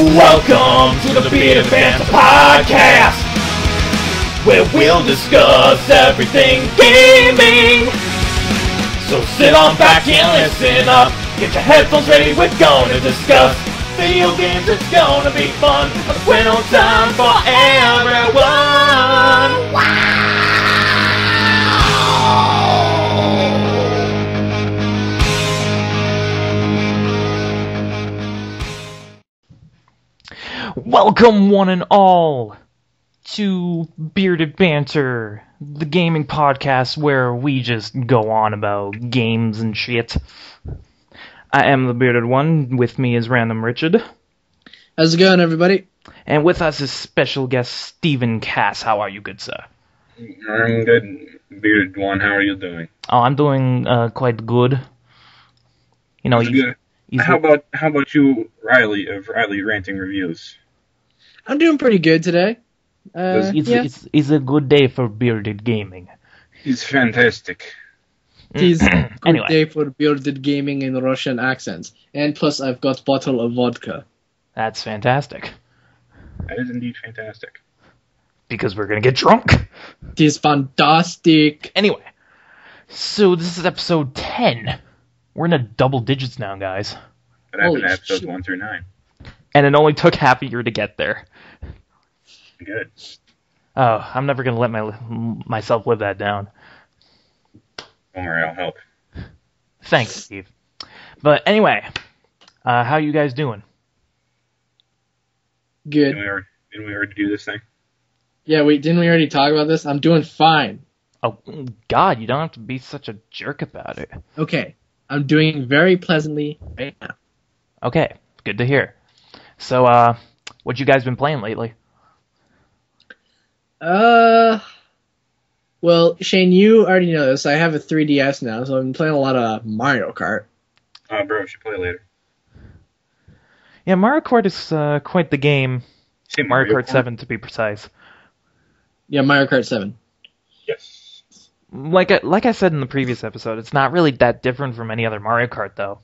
Welcome to the Bearded Banter podcast, where we'll discuss everything gaming. So sit on back and listen up. Get your headphones ready, we're gonna discuss video games, it's gonna be fun. We're on time for everyone. Wow! Welcome one and all to Bearded Banter, the gaming podcast where we just go on about games and shit. I am the Bearded One, with me is Random Richard. How's it going, everybody? And with us is special guest Stephen Cass. How are you, good sir? I'm good, Bearded One. How are you doing? Oh, I'm doing quite good. You know, good. How about you, Riley, of Riley Ranting Reviews? I'm doing pretty good today. It's a good day for bearded gaming. He's fantastic. It's a good Anyway. day for bearded gaming in Russian accents. And plus, I've got a bottle of vodka. That's fantastic. That is indeed fantastic. Because we're gonna get drunk. It is fantastic. Anyway, so this is episode 10. We're in the double digits now, guys. That happened Holy in episodes shit. 1 through 9. And it only took half a year to get there. Good. Oh, I'm never gonna let myself live that down. Don't worry, I'll help. Thanks, Steve. But anyway, how you guys doing? Good. Didn't we already do this thing? Yeah, wait, didn't we already talk about this? I'm doing fine. Oh, God, you don't have to be such a jerk about it. Okay, I'm doing very pleasantly right now. Okay, good to hear. So, what you guys been playing lately? Well, Shane, you already know this. I have a 3DS now, so I've been playing a lot of Mario Kart. Bro, we should play later. Yeah, Mario Kart is quite the game. Say Mario Kart 7, to be precise. Yeah, Mario Kart 7. Yes. Like I said in the previous episode, it's not really that different from any other Mario Kart, though.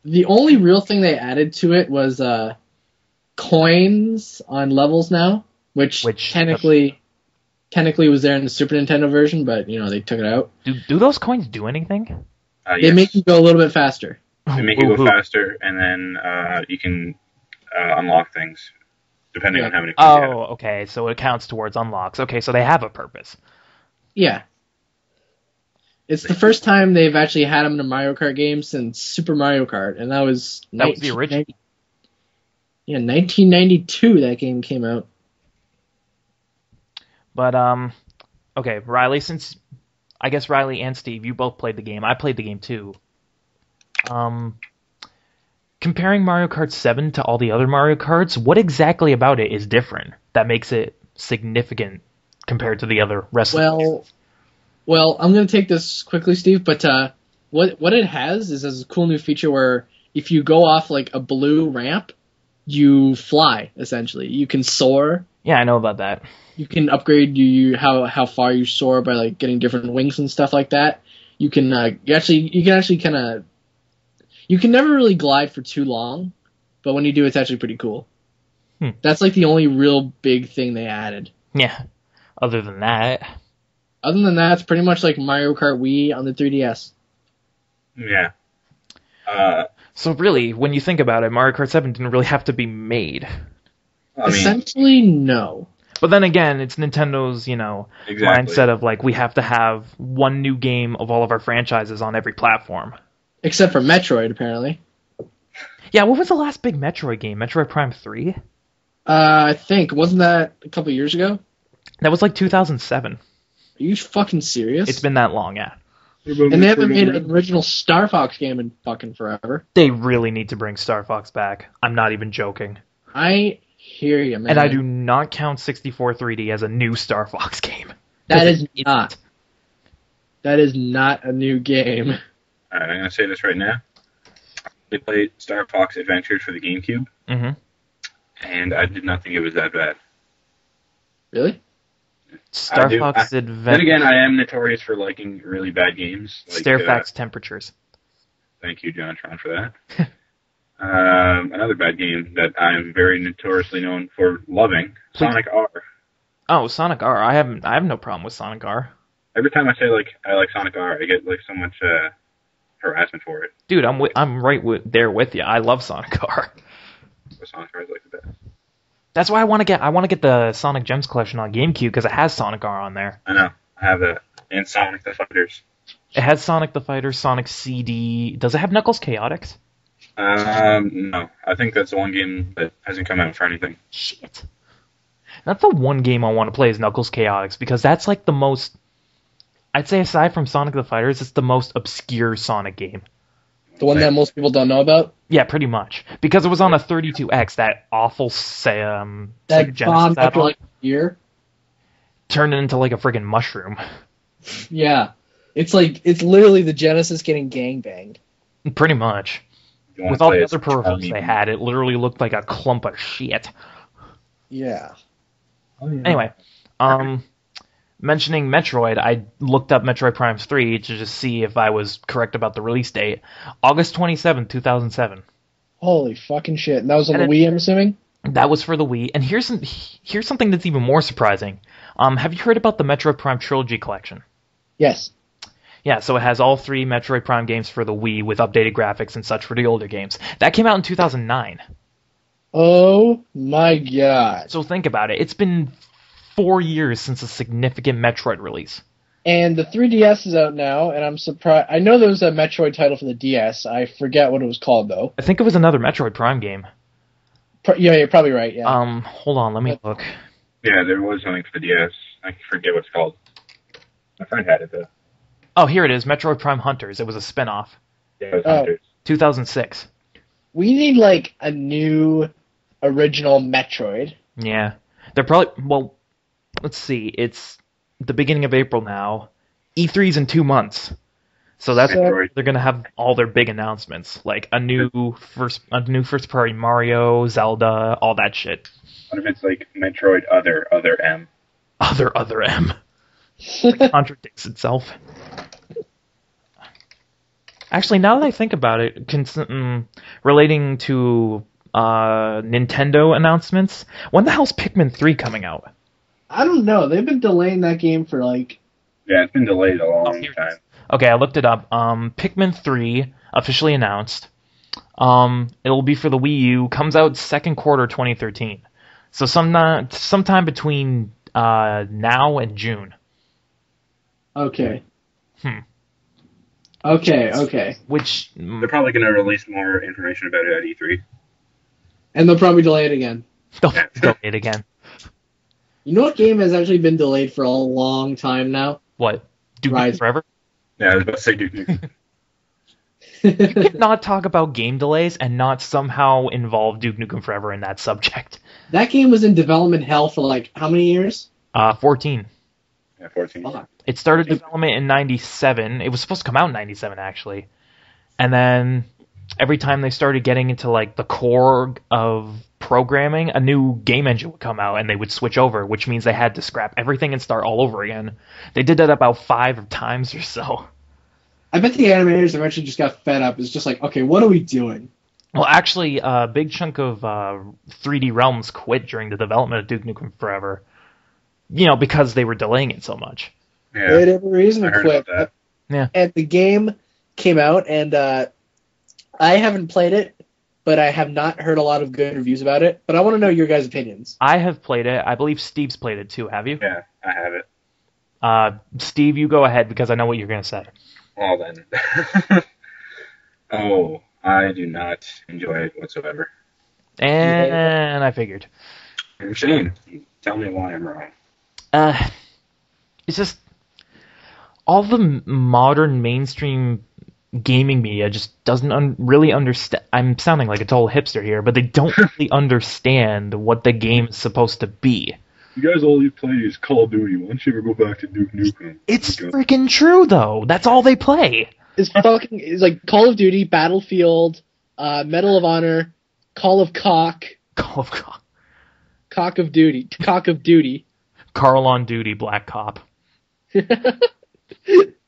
The only real thing they added to it was coins on levels now, which technically was there in the Super Nintendo version, but you know they took it out. Do those coins do anything? They Yes. make you go a little bit faster. They make you go faster, and then you can unlock things, depending on how many coins you have. Oh, okay, so it counts towards unlocks. Okay, so they have a purpose. Yeah. It's the first time they've actually had them in a Mario Kart game since Super Mario Kart, and that was the original. Yeah, 1992 that game came out. But, okay, Riley, since I guess Riley and Steve, you both played the game. I played the game too. Comparing Mario Kart 7 to all the other Mario Karts, what exactly about it is different that makes it significant compared to the other rest of the Well, I'm going to take this quickly, Steve, but what it has is a cool new feature where if you go off like a blue ramp, you fly, essentially. You can soar. Yeah, I know about that. You can upgrade how far you soar by like getting different wings and stuff like that. You can you can never really glide for too long, but when you do, it's actually pretty cool. That's like the only real big thing they added. Yeah, other than that. Other than that, it's pretty much like Mario Kart Wii on the 3DS. Yeah. So really, when you think about it, Mario Kart 7 didn't really have to be made. Essentially, no. But then again, it's Nintendo's, Exactly. mindset of like, we have to have one new game of all of our franchises on every platform. Except for Metroid, apparently. Yeah, what was the last big Metroid game? Metroid Prime 3? I think. Wasn't that a couple years ago? That was like 2007. Are you fucking serious? It's been that long, yeah. And they haven't made an original Star Fox game in fucking forever. They really need to bring Star Fox back. I'm not even joking. I hear you, man. And I do not count 64 3D as a new Star Fox game. That is not. That is not a new game. Alright, I'm going to say this right now. They played Star Fox Adventures for the GameCube, and I did not think it was that bad. Really? Star Fox Adventures. Then again, I am notorious for liking really bad games. Like, Star Fox Temperatures. Thank you, Jontron, for that. Another bad game that I'm very notoriously known for loving, Sonic R. Oh, Sonic R. I have no problem with Sonic R. Every time I say I like Sonic R, I get so much harassment for it. Dude, I'm right there with you. I love Sonic R. But Sonic R is the best. That's why I want to get the Sonic Gems collection on GameCube because it has Sonic R on there. I know. I have that. And Sonic the Fighters. It has Sonic the Fighter, Sonic CD. Does it have Knuckles Chaotix? No. I think that's the one game that hasn't come out for anything. Shit. That's the one game I want to play is Knuckles Chaotix because that's like the most... I'd say aside from Sonic the Fighters, it's the most obscure Sonic game. The one that most people don't know about? Yeah, pretty much. Because it was on a 32X, that awful Sega that bombed after like a year? Turned it into like a friggin' mushroom. Yeah. It's literally the Genesis getting gangbanged. Pretty much. With all the other peripherals they had, it literally looked like a clump of shit. Yeah. Oh, yeah. Anyway, mentioning Metroid, I looked up Metroid Prime 3 to just see if I was correct about the release date. August 27, 2007. Holy fucking shit. And that was on the Wii, I'm assuming? That was for the Wii. And here's something that's even more surprising. Have you heard about the Metroid Prime Trilogy Collection? Yes. Yeah, so it has all 3 Metroid Prime games for the Wii with updated graphics and such for the older games. That came out in 2009. Oh my god. So think about it. It's been 4 years since a significant Metroid release. And the 3DS is out now, and I'm surprised. I know there was a Metroid title for the DS. I forget what it was called, though. I think it was another Metroid Prime game. Yeah, you're probably right, yeah. Hold on, let me look. Yeah, there was something for the DS. I forget what it's called. My friend had it, though. Oh, here it is, Metroid Prime Hunters. It was a spin-off. Yeah, it was Hunters. 2006. We need, a new original Metroid. Yeah. They're probably... Well, let's see. It's the beginning of April now. E3's in 2 months. So that's where they're going to have all their big announcements. Like a new first-party Mario, Zelda, all that shit. What if it's like Metroid Other M? Other M. It contradicts itself. Actually, now that I think about it, relating to Nintendo announcements, when the hell's Pikmin 3 coming out? I don't know. They've been delaying that game for Yeah, it's been delayed a long time. Okay, I looked it up. Pikmin 3 officially announced. It'll be for the Wii U. Comes out second quarter 2013. So sometime between now and June. Okay. Okay. Which they're probably going to release more information about it at E3. And they'll probably delay it again. They'll delay it again. You know what game has actually been delayed for a long time now? What? Duke Nukem Forever? Yeah, I was about to say Duke Nukem. You cannot talk about game delays and not somehow involve Duke Nukem Forever in that subject. That game was in development hell for how many years? 14. Yeah, 14. Fuck. It started development in 97. It was supposed to come out in 97, actually. And then every time they started getting into the core of programming, a new game engine would come out and they would switch over, which means they had to scrap everything and start all over again. They did that about 5 times or so. I bet the animators eventually just got fed up. It's just okay, what are we doing? Well, actually, a big chunk of 3D Realms quit during the development of Duke Nukem Forever. Because they were delaying it so much. Yeah, they had every reason to quit. That. Yeah. And the game came out, and I haven't played it, but I have not heard a lot of good reviews about it. But I want to know your guys' opinions. I have played it. I believe Steve's played it too. Have you? Yeah, I have it. Steve, you go ahead because I know what you're going to say. Well then. Oh, I do not enjoy it whatsoever. And I figured. Shane, tell me why I'm wrong. It's just all the modern mainstream gaming media just doesn't really understand. I'm sounding like a total hipster here, but they don't really understand what the game is supposed to be. You guys all you play is Call of Duty. Why don't you ever go back to Duke Nukem? It's freaking true, though. That's all they play. It's Call of Duty, Battlefield, Medal of Honor, Call of Cock. Call of Cock. Cock of Duty. Cock of Duty. Carl on Duty, Black Cop.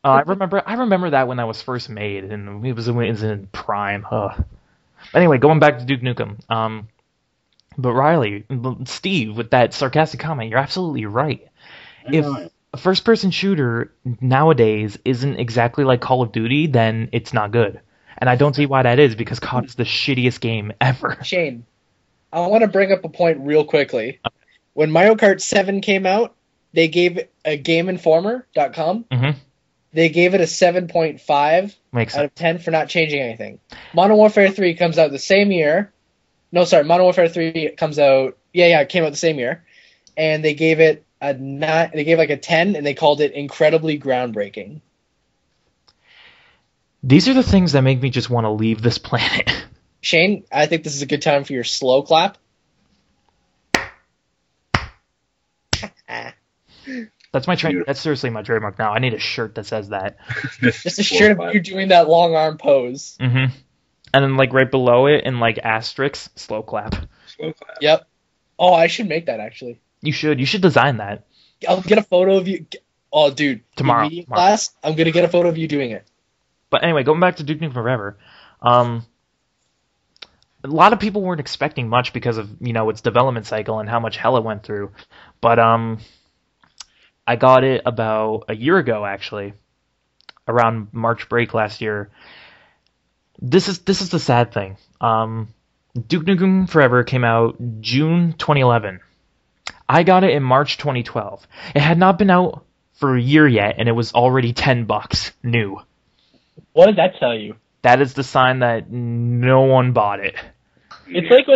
I remember that when that was first made, and it was in Prime. Anyway, going back to Duke Nukem. But Riley, Steve, with that sarcastic comment, you're absolutely right. If a first-person shooter nowadays isn't exactly like Call of Duty, then it's not good. And I don't see why that is, because COD is the shittiest game ever. Shane, I want to bring up a point real quickly. When Mario Kart 7 came out, they gave a GameInformer.com. Mm-hmm. They gave it a 7.5 out of 10 for not changing anything. Modern Warfare 3 comes out the same year. No, sorry, Modern Warfare 3 comes out. Yeah, it came out the same year, and they gave it a 9. They gave like a 10, and they called it incredibly groundbreaking. These are the things that make me just want to leave this planet. Shane, I think this is a good time for your slow clap. That's my That's seriously my trademark now. I need a shirt that says that. Just a shirt of you doing that long arm pose. Mm-hmm. And then like right below it in like asterisks, slow clap. Slow clap. Yep. Oh, I should make that actually. You should. You should design that. I'll get a photo of you. Oh, dude. Tomorrow. Media class, I'm gonna get a photo of you doing it. But anyway, going back to Duke Nukem Forever, a lot of people weren't expecting much because of, its development cycle and how much hell it went through. But I got it about a year ago, actually, around March break last year. This is the sad thing. Duke Nukem Forever came out June 2011. I got it in March 2012. It had not been out for a year yet, and it was already $10 new. What does that tell you? That is the sign that no one bought it. It's like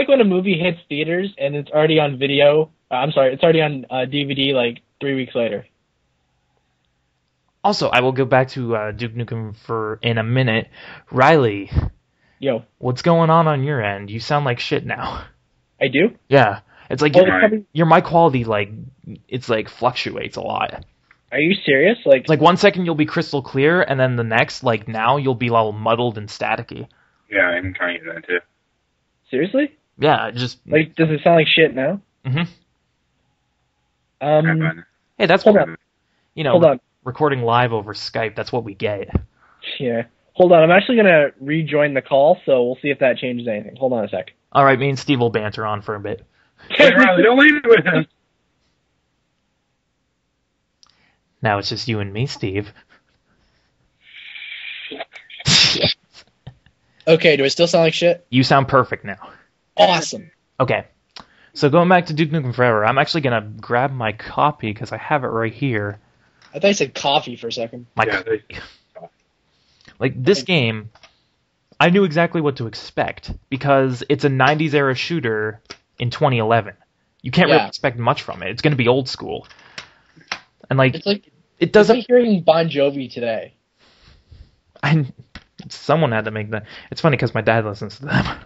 when a movie hits theaters and it's already on video. It's already on DVD like 3 weeks later. Also, I will go back to Duke Nukem in a minute. Riley. Yo. What's going on your end? You sound like shit now. I do? Yeah. It's like your mic quality, fluctuates a lot. Are you serious? Like 1 second you'll be crystal clear, and then the next, like now, you'll be all muddled and staticky. Yeah, I'm trying that too. Seriously? Yeah, just... Like, does it sound like shit now? Mm-hmm. Hey, that's Hold on. Hold on. Recording live over Skype, that's what we get. Yeah. Hold on, I'm actually going to rejoin the call, so we'll see if that changes anything. Hold on a sec. All right, me and Steve will banter on for a bit. Hey, Riley, don't leave it with him. Now it's just you and me, Steve. Okay, do I still sound like shit? You sound perfect now. Awesome. Okay. So going back to Duke Nukem Forever, I'm actually going to grab my copy because I have it right here. I thought you said coffee for a second. Like, this game, I knew exactly what to expect because it's a 90s era shooter in 2011. You can't really expect much from it. It's going to be old school. And it doesn't... It's like hearing Bon Jovi today. Someone had to make that. It's funny because my dad listens to them.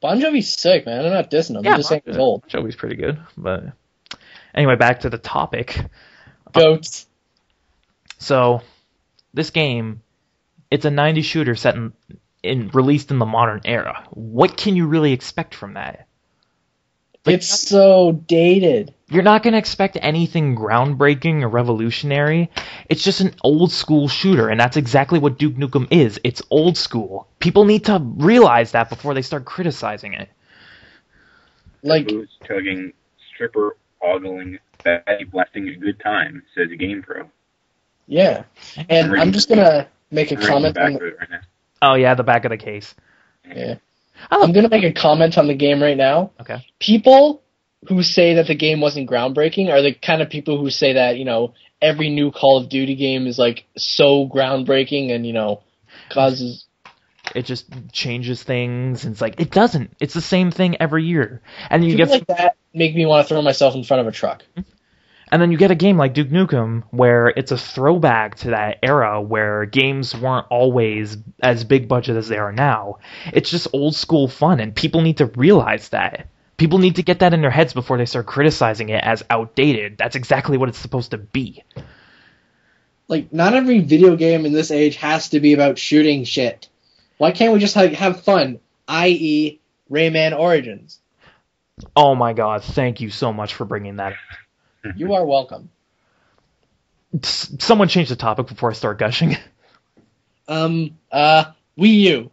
Bon Jovi's sick, man. I'm not dissing him. I'm just saying he's old. Bon Jovi's pretty good. But anyway, back to the topic. Goats. So, this game, it's a 90s shooter set released in the modern era. What can you really expect from that? It's so dated. You're not going to expect anything groundbreaking or revolutionary. It's just an old school shooter, and that's exactly what Duke Nukem is. It's old school. People need to realize that before they start criticizing it. Like, booze chugging, stripper ogling, fatty blasting a good time, says GamePro. Yeah. And I'm just going to make a comment on it right now. Oh, yeah, the back of the case. Yeah. I'm going to make a comment on the game right now. Okay. People who say that the game wasn't groundbreaking are the kind of people who say that, every new Call of Duty game is, so groundbreaking and, causes... It just changes things, and it's like, it doesn't. It's the same thing every year. And you people like that make me want to throw myself in front of a truck. And then you get a game like Duke Nukem where it's a throwback to that era where games weren't always as big budget as they are now. It's just old school fun, and people need to realize that. People need to get that in their heads before they start criticizing it as outdated. That's exactly what it's supposed to be. Not every video game in this age has to be about shooting shit. Why can't we just have fun, i.e. Rayman Origins? Oh my god, thank you so much for bringing that up. You are welcome. Someone change the topic before I start gushing. Wii U.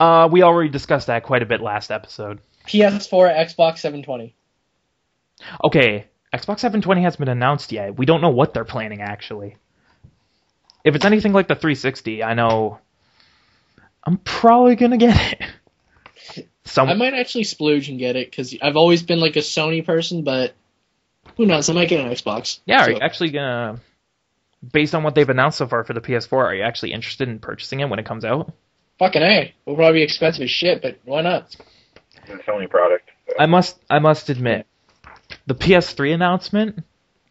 We already discussed that quite a bit last episode. PS4, Xbox 720. Okay, Xbox 720 hasn't been announced yet. We don't know what they're planning, actually. If it's anything like the 360, I know I'm probably going to get it. I might actually splooge and get it, because I've always been like a Sony person, but who knows, I might get an Xbox. Yeah, are you actually going to, based on what they've announced so far for the PS4, are you actually interested in purchasing it when it comes out? Fucking A. It'll probably be expensive as shit, but why not? It's a Sony product. So. I must admit, the PS3 announcement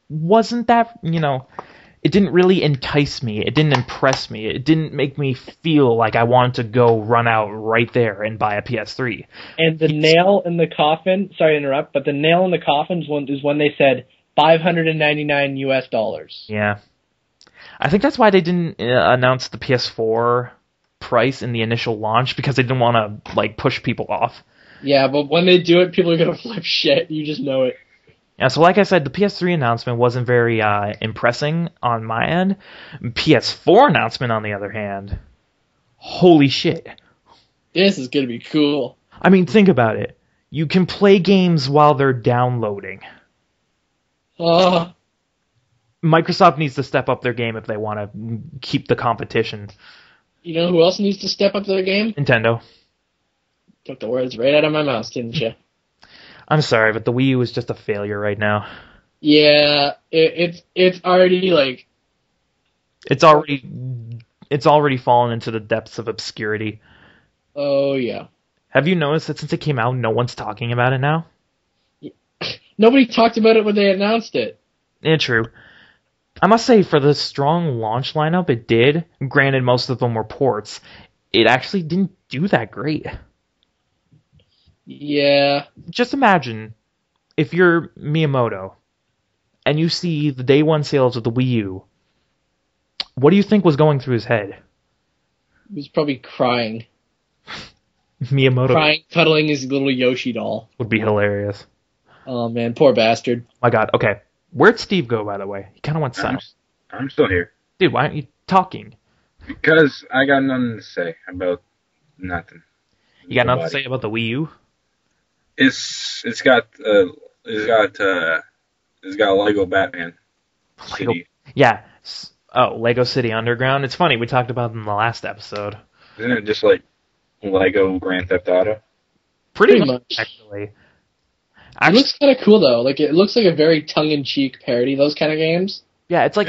wasn't that, it didn't really entice me. It didn't impress me. It didn't make me feel like I wanted to go run out right there and buy a PS3. And the nail in the coffin, sorry to interrupt, but the nail in the coffin is when they said $599 US. Yeah. I think that's why they didn't announce the PS4 price in the initial launch, because they didn't want to push people off. Yeah, but when they do it, people are gonna flip shit. You just know it. Yeah, so like I said, the PS3 announcement wasn't very impressing on my end. PS4 announcement, on the other hand, holy shit. This is gonna be cool. I mean, think about it. You can play games while they're downloading. Microsoft needs to step up their game if they want to keep the competition. You know who else needs to step up their game? Nintendo. Took the words right out of my mouth, didn't you? I'm sorry, but the Wii U is just a failure right now. Yeah, it's already It's already fallen into the depths of obscurity. Oh yeah. Have you noticed that since it came out, no one's talking about it now? Nobody talked about it when they announced it. Yeah, true. I must say, for the strong launch lineup it did, granted most of them were ports, it actually didn't do that great. Yeah. Just imagine if you're Miyamoto and you see the day one sales of the Wii U. What do you think was going through his head? He was probably crying. Miyamoto Crying, cuddling his little Yoshi doll. would be hilarious. Oh man, poor bastard. My God. Okay, where'd Steve go, by the way? He kind of went silent. I'm still here. Dude, why aren't you talking? Because I got nothing to say about nothing. You got nothing to say about the Wii U? It's got Lego Batman City. Yeah. Oh, Lego City Underground. It's funny, we talked about it in the last episode. Isn't it just like Lego Grand Theft Auto? Pretty much, actually. It looks kind of cool though. It looks like a very tongue-in-cheek parody. Those kind of games. Yeah, it's like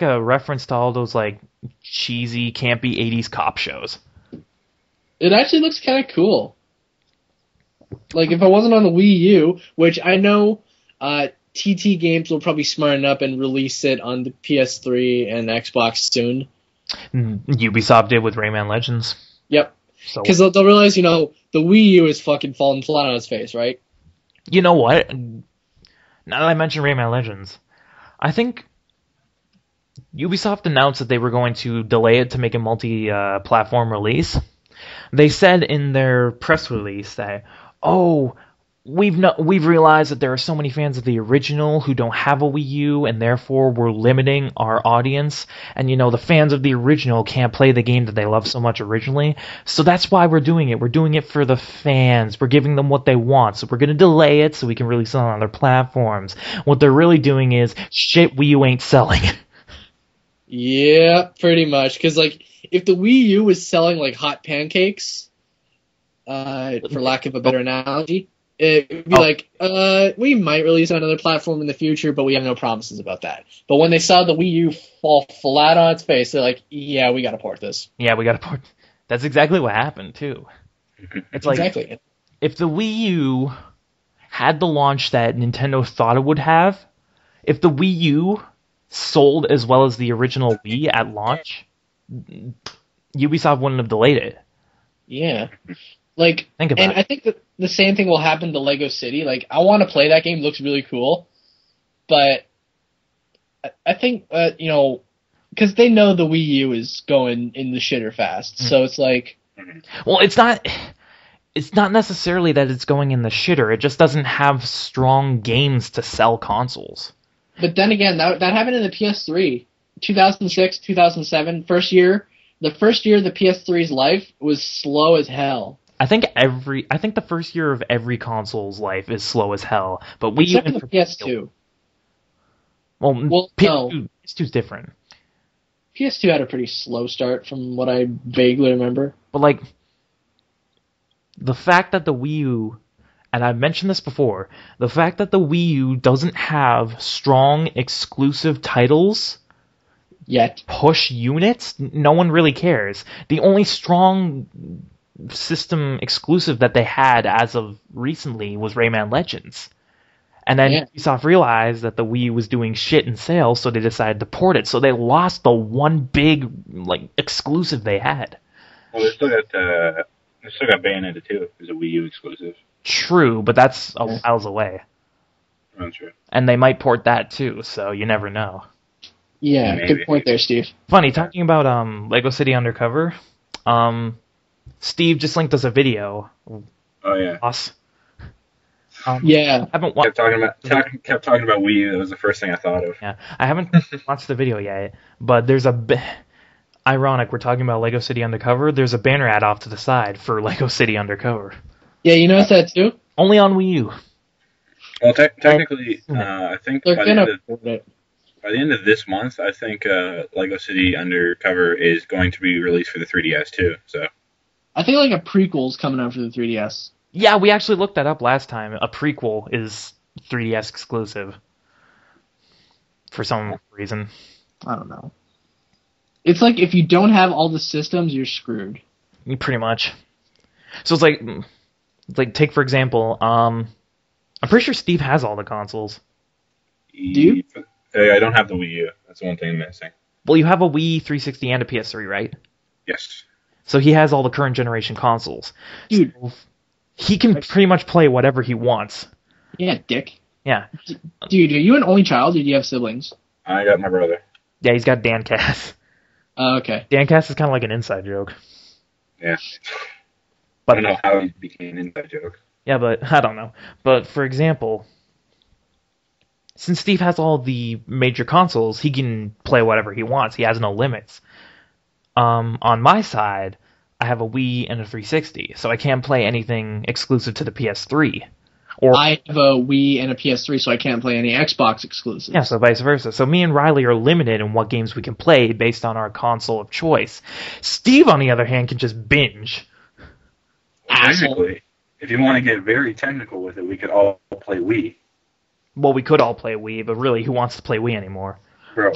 a reference to all those cheesy, campy '80s cop shows. It actually looks kind of cool. If it wasn't on the Wii U, which I know TT Games will probably smarten up and release it on the PS3 and Xbox soon. Ubisoft did with Rayman Legends. Yep. Because they'll realize, the Wii U is fucking falling flat on its face, right? You know what? Now that I mentioned Rayman Legends, I think Ubisoft announced that they were going to delay it to make a multi-platform release. They said in their press release that, we've realized that there are so many fans of the original who don't have a Wii U, and therefore we're limiting our audience. And, the fans of the original can't play the game that they love so much originally. So that's why we're doing it. We're doing it for the fans. We're giving them what they want. So we're going to delay it so we can release it on other platforms. What they're really doing is, shit, Wii U ain't selling. Yeah, pretty much. Because, if the Wii U was selling like hot pancakes, for lack of a better analogy, it'd be we might release on another platform in the future, but we have no promises about that. But when they saw the Wii U fall flat on its face, they're like, yeah, we gotta port this. Yeah, we gotta port. That's exactly what happened, too. It's exactly. If the Wii U had the launch that Nintendo thought it would have, if the Wii U sold as well as the original Wii at launch, Ubisoft wouldn't have delayed it. Yeah. Think about it. I think that the same thing will happen to Lego City. I want to play that game. It looks really cool. But I think, because they know the Wii U is going in the shitter fast. So it's well, it's not necessarily that it's going in the shitter. It just doesn't have strong games to sell consoles. But then again, that happened in the PS3. 2006, 2007, first year The first year of the PS3's life was slow as hell. I think the first year of every console's life is slow as hell, but Wii U Except for the PS2. Well, no. PS2's different. PS2 had a pretty slow start from what I vaguely remember. But, like, the fact that the Wii U, and I've mentioned this before, the fact that the Wii U doesn't have strong exclusive titles yet, push units, no one really cares. The only strong system exclusive that they had as of recently was Rayman Legends. And then Ubisoft realized that the Wii U was doing shit in sales, so they decided to port it. So they lost the one big exclusive they had. Well, they still got Bayonetta 2 as a Wii U exclusive. True, but that's a whiles away. Oh, true. And they might port that too, so you never know. Yeah, maybe. Good point there, Steve. Funny, talking about Lego City Undercover, Steve just linked us a video. Oh, yeah. Us. Yeah. Kept talking about Wii U. That was the first thing I thought of. Yeah, I haven't watched the video yet, but there's ironic, we're talking about Lego City Undercover. There's a banner ad off to the side for Lego City Undercover. Yeah, you noticed that too? Only on Wii U. Well, technically, I think by the end of this month, I think Lego City Undercover is going to be released for the 3DS too. So I think like a prequel's coming out for the 3DS. Yeah, we actually looked that up last time. A prequel is 3DS exclusive for some reason. I don't know. It's like if you don't have all the systems, you're screwed. Pretty much. So it's like take for example, I'm pretty sure Steve has all the consoles. Do you? I don't have the Wii U. That's the one thing I'm missing. Well, you have a Wii 360 and a PS3, right? Yes. So he has all the current generation consoles. Dude. So he can pretty much play whatever he wants. Yeah, dick. Yeah. Dude, are you an only child or do you have siblings? I got my brother. Yeah, he's got Dan Cass. Okay. Dan Cass is kind of like an inside joke. Yeah. But I don't know how he became an inside joke. Yeah, but I don't know. But for example, since Steve has all the major consoles, he can play whatever he wants. He has no limits. On my side, I have a Wii and a 360, so I can't play anything exclusive to the PS3. Or I have a Wii and a PS3, so I can't play any Xbox exclusives. Yeah, so vice versa. So me and Riley are limited in what games we can play based on our console of choice. Steve, on the other hand, can just binge. Technically, if you want to get very technical with it, we could all play Wii. Well, we could all play Wii, but really, who wants to play Wii anymore? Bro,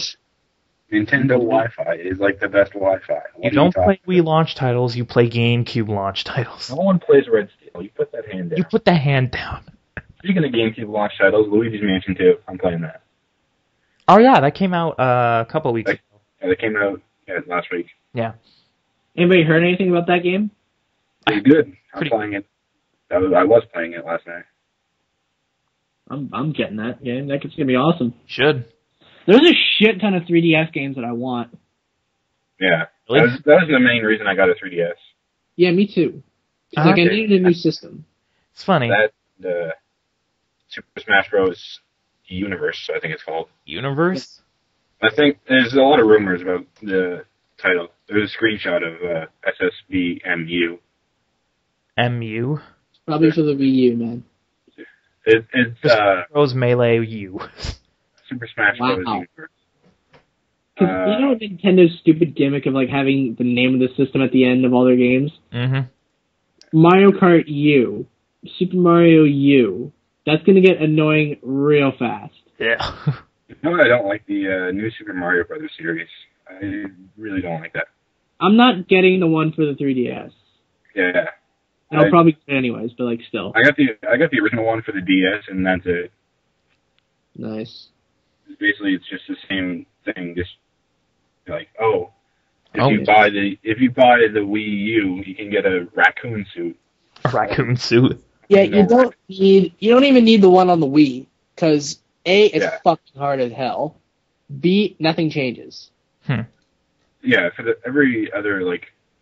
Nintendo Wi-Fi is like the best Wi-Fi. You don't play Wii launch titles, you play GameCube launch titles. No one plays Red Steel. You put that hand down. You put the hand down. Speaking of GameCube launch titles, Luigi's Mansion 2, I'm playing that. Oh yeah, that came out a couple of weeks ago. Yeah, that came out last week. Yeah. Anybody heard anything about that game? Pretty good. I'm playing it. I was playing it last night. I'm getting that game. That's gonna be awesome. Should. There's a shit ton of 3DS games that I want. Yeah. Really? That was the main reason I got a 3DS. Yeah, me too. I needed a new system. It's funny. The Super Smash Bros. Universe, I think it's called. Universe? I think there's a lot of rumors about the title. There's a screenshot of SSBMU. MU? Probably for the Wii U, man. It's Bros Melee U. Super Smash Bros. Universe. Because you know Nintendo's stupid gimmick of like having the name of the system at the end of all their games? Mm-hmm. Mario Kart U. Super Mario U. That's going to get annoying real fast. Yeah. No, I don't like the new Super Mario Brothers series. I really don't like that. I'm not getting the one for the 3DS. Yeah. And I'll probably get it anyways, but like still. I got the original one for the DS, and that's it. Nice. Basically, it's just the same thing. Just like, if you buy the Wii U, you can get a raccoon suit. A raccoon suit. Yeah, you don't even need the one on the Wii, because A, it's fucking hard as hell. B, nothing changes. Yeah, for every other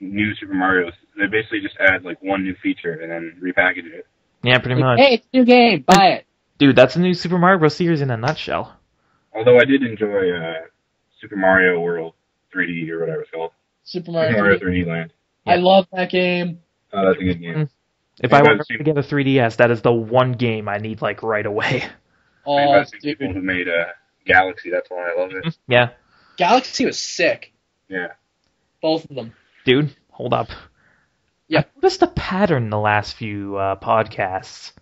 new Super Mario, they basically just add one new feature and then repackage it. Yeah, pretty much. Hey, it's a new game, buy it. Dude, that's a new Super Mario Bros. Series in a nutshell. Although I did enjoy Super Mario World 3D or whatever it's called. Super Mario 3D Land. I love that game. Oh, that's a good game. If I were to get a 3DS, that is the one game I need like right away. Oh, dude. People who made Galaxy, that's why I love it. Yeah. Galaxy was sick. Yeah. Both of them. Dude, hold up. Yeah. I've noticed a pattern in the last few podcasts.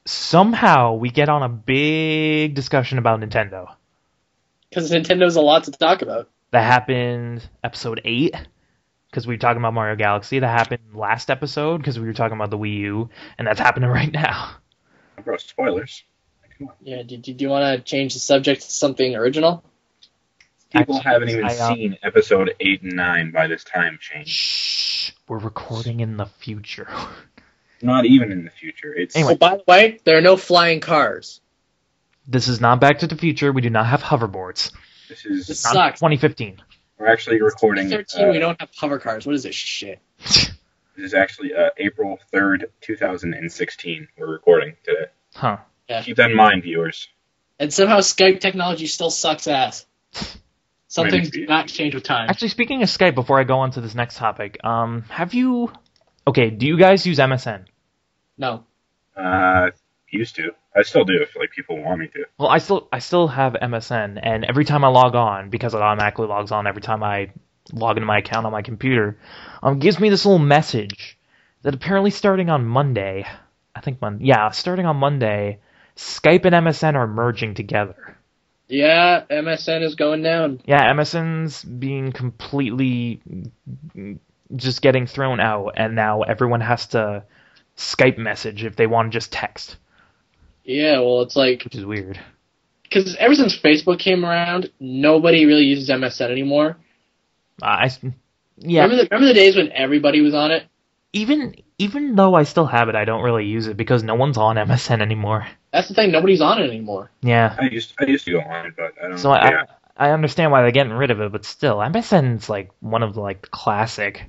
Somehow we get on a big discussion about Nintendo. Because Nintendo's a lot to talk about. That happened episode 8, because we were talking about Mario Galaxy. That happened last episode, because we were talking about the Wii U. And that's happening right now. Bro, spoilers. Come on. Yeah, do you want to change the subject to something original? People Actually, haven't even seen episode 8 and 9 by this time change. Shh. We're recording in the future. Not even in the future. It's Anyway. Oh, by the way, there are no flying cars. This is not Back to the Future. We do not have hoverboards. This This Not sucks. 2015. we're actually recording. 2013, we don't have hover cars. What is this shit? This is actually April 3rd, 2016. We're recording today. Huh. Yeah. Keep that in mind, viewers. And somehow Skype technology still sucks ass. Some Maybe. things do not change with time. Actually, speaking of Skype, before I go on to this next topic, have you... Okay, do you guys use MSN? No. Used to. I still do if like people want me to. Well, I still have MSN, and every time I log on, because it automatically logs on every time I log into my account on my computer, gives me this little message that apparently starting on Monday, starting on Monday, Skype and MSN are merging together. Yeah, MSN is going down. Yeah, MSN's being completely just getting thrown out, and now everyone has to Skype message if they want to just text, Yeah, well, it's like... which is weird. Because ever since Facebook came around, nobody really uses MSN anymore. Yeah. Remember the days when everybody was on it? Even though I still have it, I don't really use it because no one's on MSN anymore. That's the thing, nobody's on it anymore. Yeah. I used to go on it, but I don't. So I understand why they're getting rid of it, but still, MSN's like one of the like classic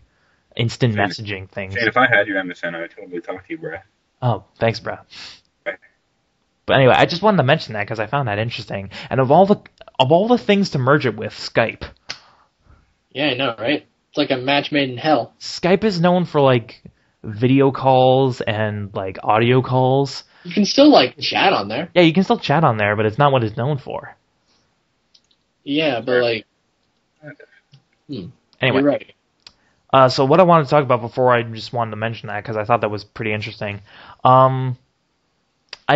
instant messaging things. Shane, if I had your MSN, I would totally talk to you, bro. Oh, thanks, bro. Right. But anyway, I just wanted to mention that because I found that interesting. And of all the things to merge it with, Skype. Yeah, I know, right? It's like a match made in hell. Skype is known for like video calls and like audio calls. You can still, like, chat on there. Yeah, you can still chat on there, but it's not what it's known for. Yeah, but, like... Anyway. You're right. So what I wanted to talk about before, I just wanted to mention that because I thought that was pretty interesting. I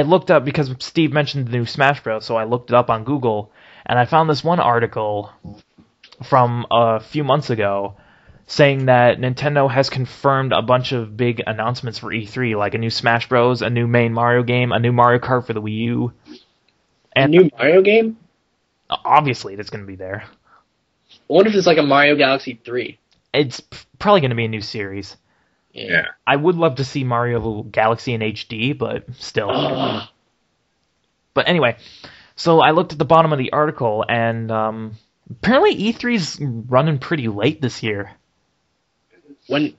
looked up, because Steve mentioned the new Smash Bros., so I looked it up on Google, and I found this one article from a few months ago saying that Nintendo has confirmed a bunch of big announcements for E3, like a new Smash Bros., a new main Mario game, a new Mario Kart for the Wii U. And a new Mario game? Obviously, it's going to be there. I wonder if it's like a Mario Galaxy 3. It's probably going to be a new series. Yeah. I would love to see Mario Galaxy in HD, but still. But anyway, so I looked at the bottom of the article, and apparently E3's running pretty late this year. When?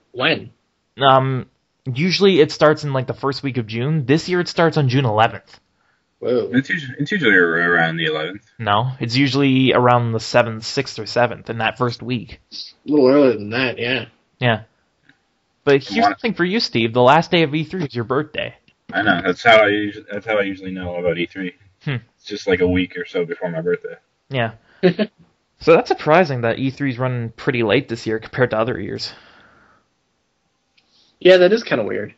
Usually it starts in like the first week of June. This year it starts on June 11th. Whoa. It's usually around the 11th. No, it's usually around the 7th, 6th, or 7th in that first week. A little earlier than that, yeah. Yeah. But here's something for you, Steve. The last day of E3 is your birthday. I know. That's how I usually know about E3. It's just like a week or so before my birthday. Yeah. So that's surprising that E3's running pretty late this year compared to other years. Yeah, that is kind of weird.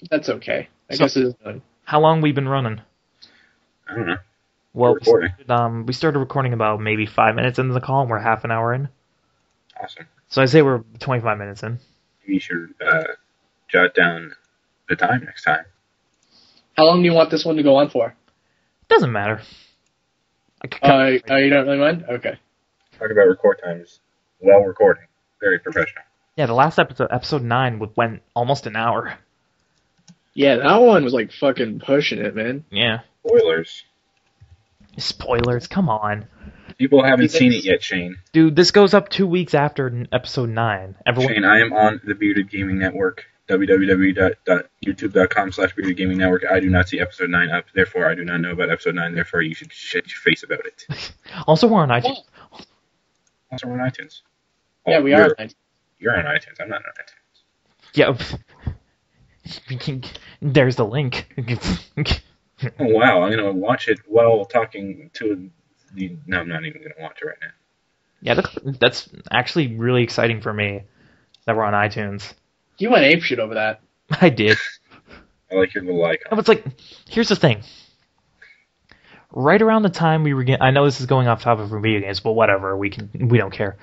That's okay. I guess it is done. How long we been running? I don't know. Well, recording. we started recording about maybe 5 minutes into the call, and we're half an hour in. Awesome. So I'd say we're 25 minutes in. You should jot down the time next time. How long do you want this one to go on for? Doesn't matter. You don't really mind? Okay. Talk about record times while recording. Very professional. Yeah, the last episode 9, went almost an hour. Yeah, that one was like fucking pushing it, man. Yeah. Spoilers. Spoilers, come on. People haven't seen it yet, Shane. Dude, this goes up 2 weeks after episode 9. Shane, I am on the Bearded Gaming Network, www.youtube.com/Bearded Gaming Network. I do not see episode 9 up, therefore I do not know about episode 9, therefore you should shut your face about it. Also, we're on iTunes. Also on iTunes. Yeah, we are. You're on iTunes. I'm not on Yeah. There's the link. Oh, wow. I'm going to watch it while talking to the... No, I'm not even going to watch it right now. Yeah, that's actually really exciting for me that we're on iTunes. You went apeshit over that. I did. I like your little icon. No, it's like, here's the thing. Right around the time we were getting... I know this is going off topic for video games, but whatever. We don't care.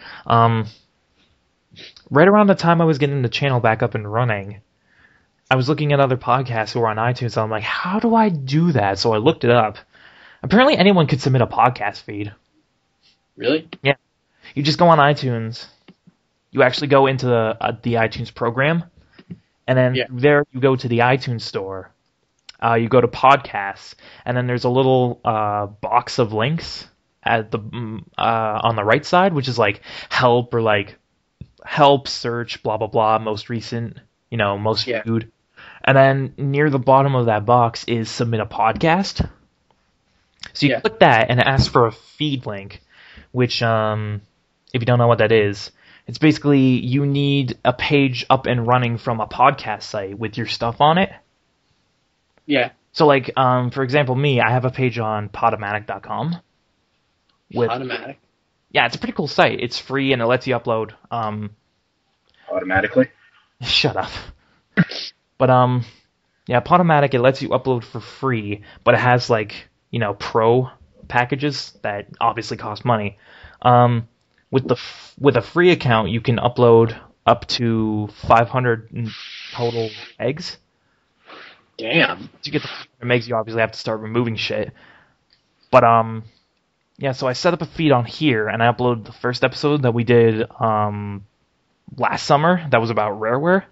Right around the time I was getting the channel back up and running, I was looking at other podcasts who were on iTunes, and I'm like, how do I do that? So I looked it up. Apparently anyone could submit a podcast feed. Really? Yeah. You just go on iTunes. You actually go into the iTunes program, and then there you go to the iTunes store. You go to podcasts, and then there's a little box of links at the on the right side, which is like help or like help, search, blah blah blah, most recent, most viewed. And then near the bottom of that box is submit a podcast. So you click that and it asks for a feed link, which if you don't know what that is, it's basically you need a page up and running from a podcast site with your stuff on it. Yeah. So like, for example, me, I have a page on Podomatic.com. Podomatic? Yeah, it's a pretty cool site. It's free and it lets you upload. Automatically? Shut up. But yeah, Podomatic, it lets you upload for free, but it has like, pro packages that obviously cost money. With a free account, you can upload up to 500 total eggs. Damn. To get the megs, you obviously have to start removing shit. But yeah, so I set up a feed on here, and I uploaded the first episode that we did last summer. That was about Rareware.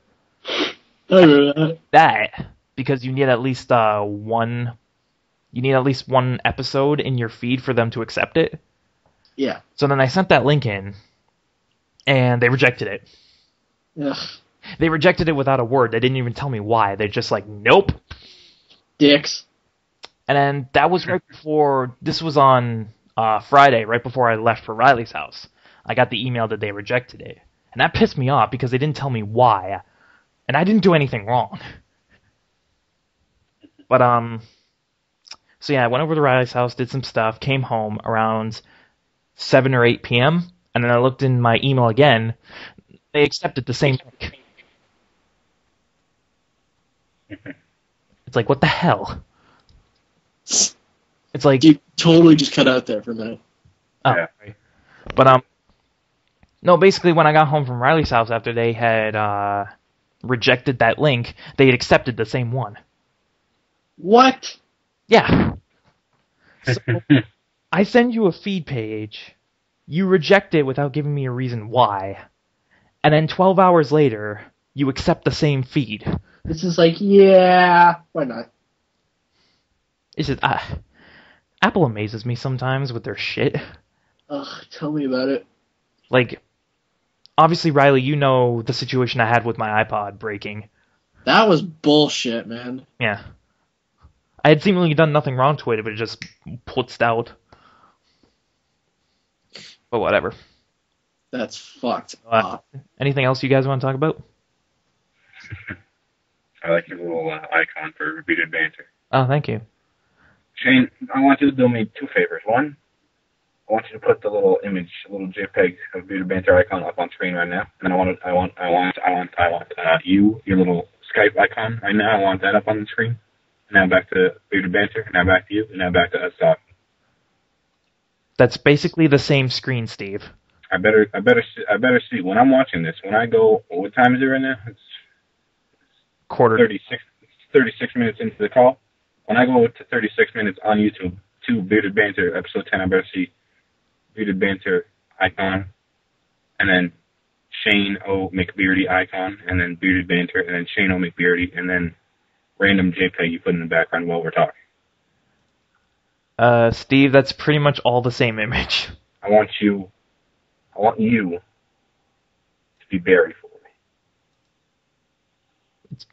I remember that because you need at least one. You need at least one episode in your feed for them to accept it. Yeah. So then I sent that link in, and they rejected it. Ugh. They rejected it without a word. They didn't even tell me why. They're just like, nope. Dicks. And then that was right before, this was on Friday, right before I left for Riley's house. I got the email that they rejected it. And that pissed me off because they didn't tell me why. And I didn't do anything wrong. But, so yeah, I went over to Riley's house, did some stuff, came home around 7 or 8 p.m., and then I looked in my email again. They accepted the same link. It's like, what the hell? It's like... You totally just cut out there for a minute. Oh, yeah. Right. But, no, basically when I got home from Riley's house after they had rejected that link, they had accepted the same one. What? Yeah. So, I send you a feed page, you reject it without giving me a reason why, and then 12 hours later, you accept the same feed. This is like, yeah, why not? It's just, Apple amazes me sometimes with their shit. Ugh, tell me about it. Like, obviously, Riley, you know the situation I had with my iPod breaking. That was bullshit, man. Yeah. I had seemingly done nothing wrong to it, but it just putzed out. But whatever. That's fucked up. Anything else you guys want to talk about? I like your little icon for Bearded Banter. Oh, thank you. Shane, I want you to do me two favors. One, I want you to put the little image, a little JPEG of Bearded Banter icon up on screen right now. And I want you, your little Skype icon right now. I want that up on the screen. Now back to Bearded Banter. Now back to you. And now back to us talking. That's basically the same screen, Steve. I better see when I'm watching this. When I go, what time is it right now? It's quarter 36 minutes into the call. When I go to 36 minutes on YouTube to Bearded Banter episode 10, I better see Bearded Banter icon, and then Shane O McBeardy icon, and then Bearded Banter, and then Shane O McBeardy, and then random JPEG you put in the background while we're talking. Steve, that's pretty much all the same image. I want you to be Barry for me.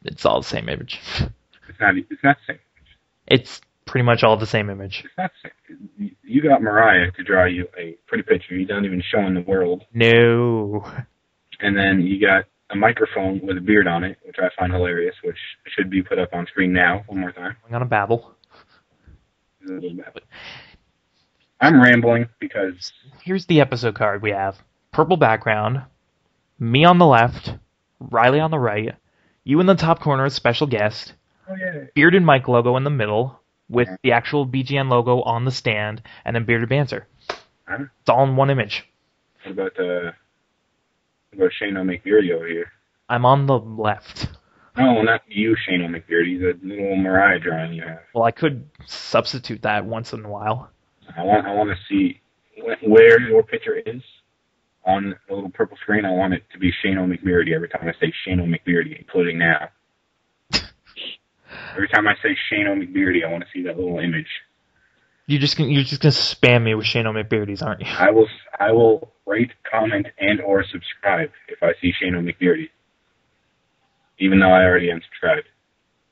It's all the same image. It's not the same. pretty much all the same image. It's not sick. You got Mariah to draw you a pretty picture you don't even show in the world. No. And then you got a microphone with a beard on it, which I find hilarious, which should be put up on screen now one more time. I'm gonna babble. I'm rambling because... Here's the episode card we have. Purple background, me on the left, Riley on the right, you in the top corner as special guest, Bearded Mike logo in the middle, with the actual BGN logo on the stand, and then Bearded Banter. It's all in one image. What about Shane McBeardy over here? I'm on the left. No, not you, Shane McBeardy. The little Mariah drawing you have. Well, I could substitute that once in a while. I want to see where your picture is on the little purple screen. I want it to be Shane McBeardy every time I say Shane McBeardy, including now. Every time I say Shane McBeardy, I want to see that little image. You're just gonna spam me with Shane McBeardy's, aren't you? I will rate, comment, and or subscribe if I see Shane McBeardy. Even though I already am subscribed.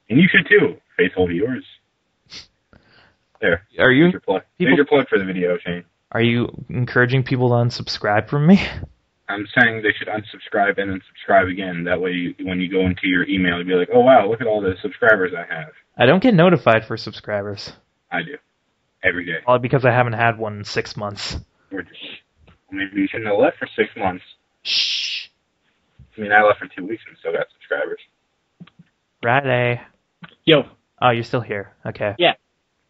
And you should too, faithful viewers. There. Are you? Major plug for the video, Shane. Are you encouraging people to unsubscribe from me? I'm saying they should unsubscribe and then subscribe again. That way, when you go into your email, you'll be like, oh, wow, look at all the subscribers I have. I don't get notified for subscribers. I do. Every day. Probably because I haven't had one in 6 months. Maybe you shouldn't have left for 6 months. Shh. I mean, I left for 2 weeks and still got subscribers. Friday. Yo. Oh, you're still here. Okay. Yeah.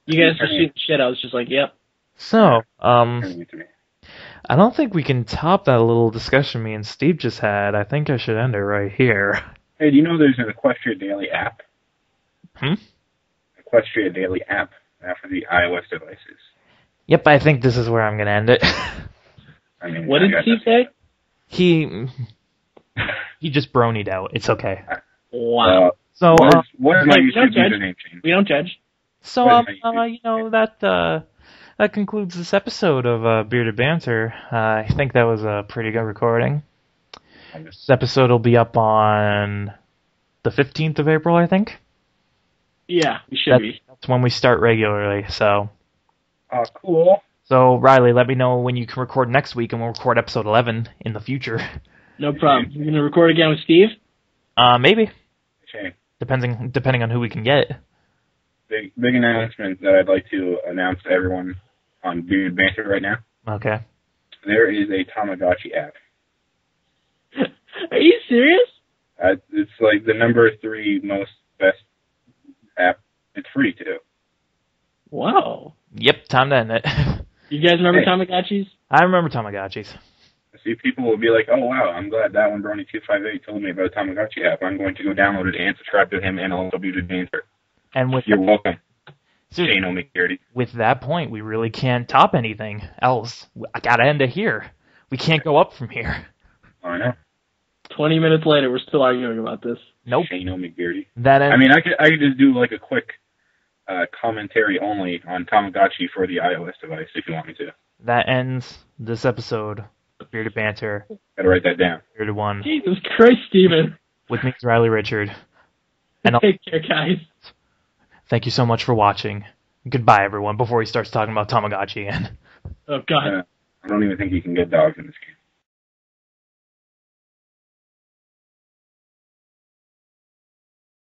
You guys were shooting shit. I was just like, yep. So, I don't think we can top that little discussion me and Steve just had. I think I should end it right here. Hey, do you know there's an Equestria Daily app? Equestria Daily app for the iOS devices. Yep, I think this is where I'm going to end it. I mean, what did Steve say? He just bronied out. It's okay. Wow. So, what is my YouTube username, Shane? We don't judge. So, that concludes this episode of Bearded Banter. I think that was a pretty good recording. This episode will be up on the 15th of April, I think. Yeah, we should be. That's when we start regularly, so. Oh, cool. So, Riley, let me know when you can record next week, and we'll record episode 11 in the future. No problem. You're going to record again with Steve? Maybe. Shane. Depending on who we can get. Big announcement that I'd like to announce to everyone on Bearded Banter right now. Okay. There is a Tamagotchi app. Are you serious? It's like the number 3 most best app. It's free too. Wow. Yep, time to end it. You guys remember Tamagotchis? I remember Tamagotchis. See, people will be like, oh, wow, I'm glad that one Brony258 told me about the Tamagotchi app. I'm going to go download it and subscribe to him and also Bearded Banter. And You're welcome. Seriously, Shane McBeardy. With that point, we really can't top anything else. I gotta end it here. We can't go up from here. I know. 20 minutes later, we're still arguing about this. Nope. Shane McBeardy. I mean, I could just do like a quick commentary only on Tamagotchi for the iOS device if you want me to. That ends this episode of Bearded Banter. Gotta write that down. Bearded One. Jesus Christ, Steven. With me is Riley Richard. And take care, guys. Thank you so much for watching. Goodbye, everyone, before he starts talking about Tamagotchi again. Oh, God. I don't even think you can get dogs in this game.